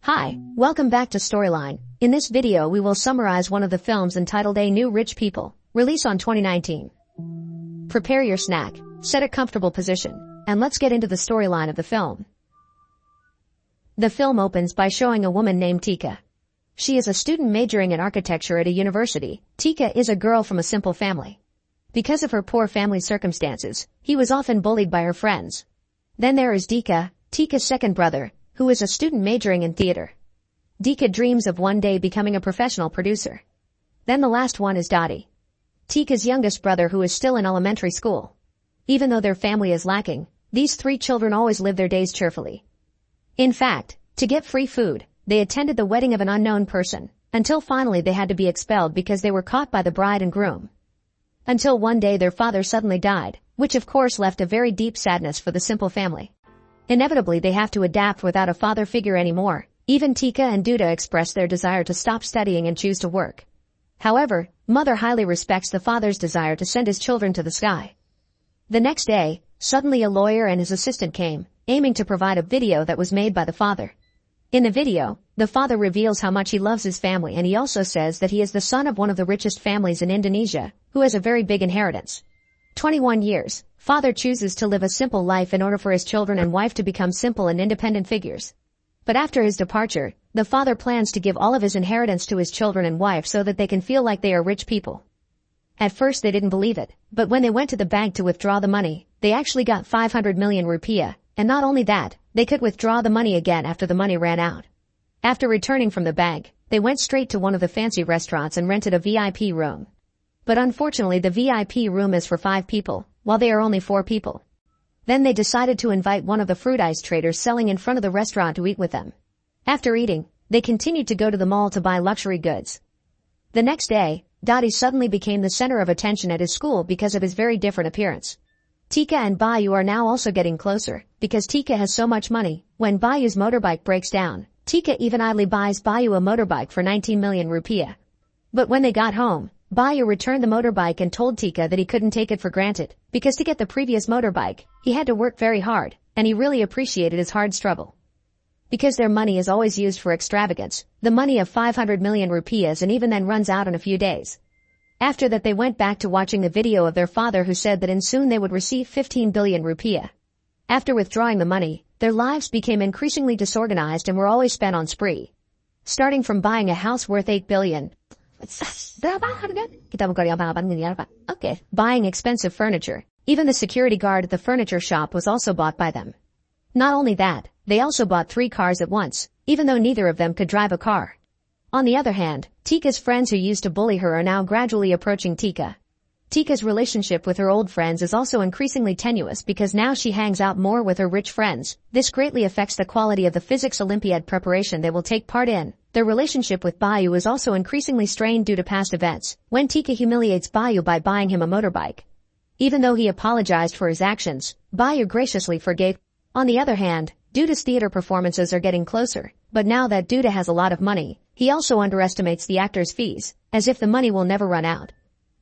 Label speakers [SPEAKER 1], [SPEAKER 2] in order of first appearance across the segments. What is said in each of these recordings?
[SPEAKER 1] Hi, welcome back to Storyline. In this video we will summarize one of the films entitled A New Rich People, released on 2019. Prepare your snack, set a comfortable position, and let's get into the storyline of the film. The film opens by showing a woman named Tika. She is a student majoring in architecture at a university. Tika is a girl from a simple family. Because of her poor family circumstances, he was often bullied by her friends. Then there is Dika, Tika's second brother, who is a student majoring in theater. Dika dreams of one day becoming a professional producer. Then the last one is Dottie, Tika's youngest brother, who is still in elementary school. Even though their family is lacking, these three children always live their days cheerfully. In fact, to get free food, they attended the wedding of an unknown person, until finally they had to be expelled because they were caught by the bride and groom. Until one day their father suddenly died, which of course left a very deep sadness for the simple family. Inevitably they have to adapt without a father figure anymore. Even Tika and Duda express their desire to stop studying and choose to work. However, mother highly respects the father's desire to send his children to the sky. The next day, suddenly a lawyer and his assistant came, aiming to provide a video that was made by the father. In the video, the father reveals how much he loves his family, and he also says that he is the son of one of the richest families in Indonesia, who has a very big inheritance. 21 years, father chooses to live a simple life in order for his children and wife to become simple and independent figures. But after his departure, the father plans to give all of his inheritance to his children and wife so that they can feel like they are rich people. At first they didn't believe it, but when they went to the bank to withdraw the money, they actually got 500 million rupiah, and not only that, they could withdraw the money again after the money ran out. After returning from the bank, they went straight to one of the fancy restaurants and rented a VIP room. But unfortunately the VIP room is for 5 people, while they are only 4 people. Then they decided to invite one of the fruit ice traders selling in front of the restaurant to eat with them. After eating, they continued to go to the mall to buy luxury goods. The next day, Dottie suddenly became the center of attention at his school because of his very different appearance. Tika and Bayu are now also getting closer, because Tika has so much money. When Bayu's motorbike breaks down, Tika even idly buys Bayu a motorbike for 19 million rupiah. But when they got home, Bayu returned the motorbike and told Tika that he couldn't take it for granted, because to get the previous motorbike, he had to work very hard, and he really appreciated his hard struggle. Because their money is always used for extravagance, the money of 500 million rupiahs, and even then runs out in a few days. After that they went back to watching the video of their father, who said that in soon they would receive 15 billion rupiah. After withdrawing the money, their lives became increasingly disorganized and were always spent on spree. Starting from buying a house worth 8 billion. Okay. Buying expensive furniture. Even the security guard at the furniture shop was also bought by them. Not only that, they also bought 3 cars at once, even though neither of them could drive a car. On the other hand, Tika's friends who used to bully her are now gradually approaching Tika. Tika's relationship with her old friends is also increasingly tenuous because now she hangs out more with her rich friends. This greatly affects the quality of the physics Olympiad preparation they will take part in. Their relationship with Bayu is also increasingly strained due to past events, when Tika humiliates Bayu by buying him a motorbike. Even though he apologized for his actions, Bayu graciously forgave. On the other hand, Duda's theater performances are getting closer, but now that Duda has a lot of money, he also underestimates the actors' fees, as if the money will never run out.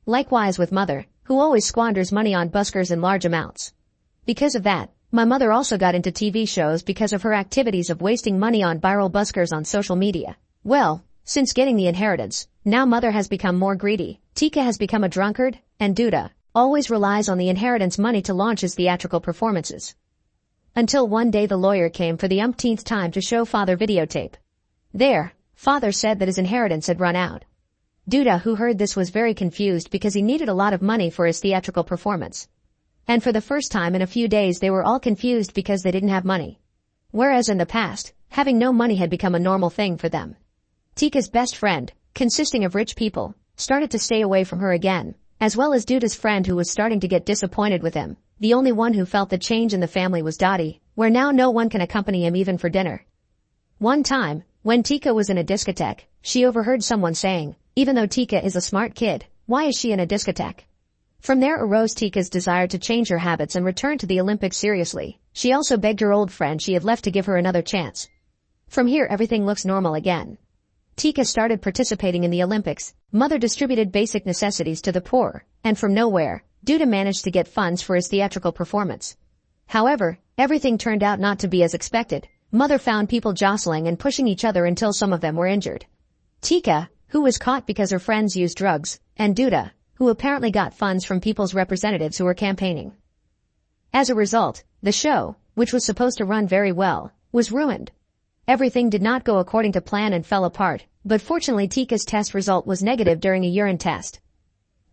[SPEAKER 1] Likewise with mother, who always squanders money on buskers in large amounts. Because of that, my mother also got into TV shows because of her activities of wasting money on viral buskers on social media. Well, since getting the inheritance, now mother has become more greedy, Tika has become a drunkard, and Duda always relies on the inheritance money to launch his theatrical performances. Until one day the lawyer came for the umpteenth time to show father videotape. There, father said that his inheritance had run out. Duda, who heard this, was very confused because he needed a lot of money for his theatrical performance. And for the first time in a few days they were all confused because they didn't have money. Whereas in the past, having no money had become a normal thing for them. Tika's best friend, consisting of rich people, started to stay away from her again, as well as Duda's friend, who was starting to get disappointed with him. The only one who felt the change in the family was Dottie, where now no one can accompany him even for dinner. One time, when Tika was in a discotheque, she overheard someone saying, even though Tika is a smart kid, why is she in a discotheque? From there arose Tika's desire to change her habits and return to the Olympics seriously. She also begged her old friend she had left to give her another chance. From here everything looks normal again. Tika started participating in the Olympics, mother distributed basic necessities to the poor, and from nowhere, Duda managed to get funds for his theatrical performance. However, everything turned out not to be as expected. Mother found people jostling and pushing each other until some of them were injured. Tika, who was caught because her friends used drugs, and Duda, who apparently got funds from people's representatives who were campaigning. As a result, the show, which was supposed to run very well, was ruined. Everything did not go according to plan and fell apart, but fortunately Tika's test result was negative during a urine test.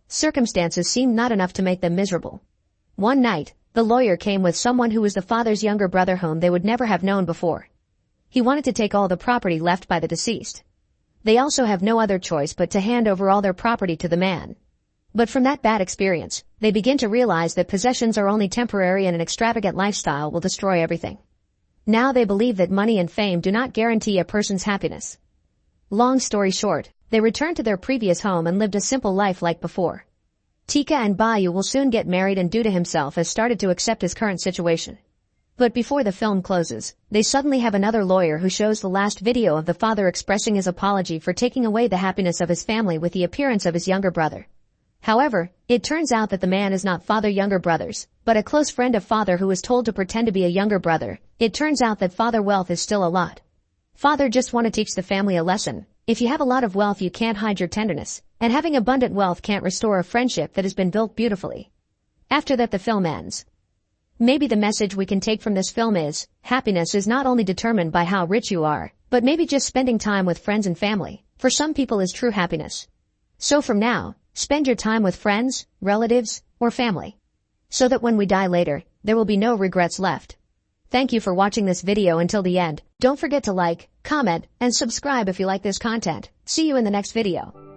[SPEAKER 1] Circumstances seemed not enough to make them miserable. One night, the lawyer came with someone who was the father's younger brother whom they would never have known before. He wanted to take all the property left by the deceased. They also have no other choice but to hand over all their property to the man. But from that bad experience, they begin to realize that possessions are only temporary and an extravagant lifestyle will destroy everything. Now they believe that money and fame do not guarantee a person's happiness. Long story short, they returned to their previous home and lived a simple life like before. Tika and Bayu will soon get married and Duda himself has started to accept his current situation. But before the film closes, they suddenly have another lawyer who shows the last video of the father expressing his apology for taking away the happiness of his family with the appearance of his younger brother. However, it turns out that the man is not father younger brothers, but a close friend of father who was told to pretend to be a younger brother. It turns out that father wealth is still a lot. Father just want to teach the family a lesson. If you have a lot of wealth you can't hide your tenderness, and having abundant wealth can't restore a friendship that has been built beautifully. After that the film ends. Maybe the message we can take from this film is, happiness is not only determined by how rich you are, but maybe just spending time with friends and family, for some people is true happiness. So from now, spend your time with friends, relatives, or family. So that when we die later, there will be no regrets left. Thank you for watching this video until the end. Don't forget to like, comment, and subscribe if you like this content. See you in the next video.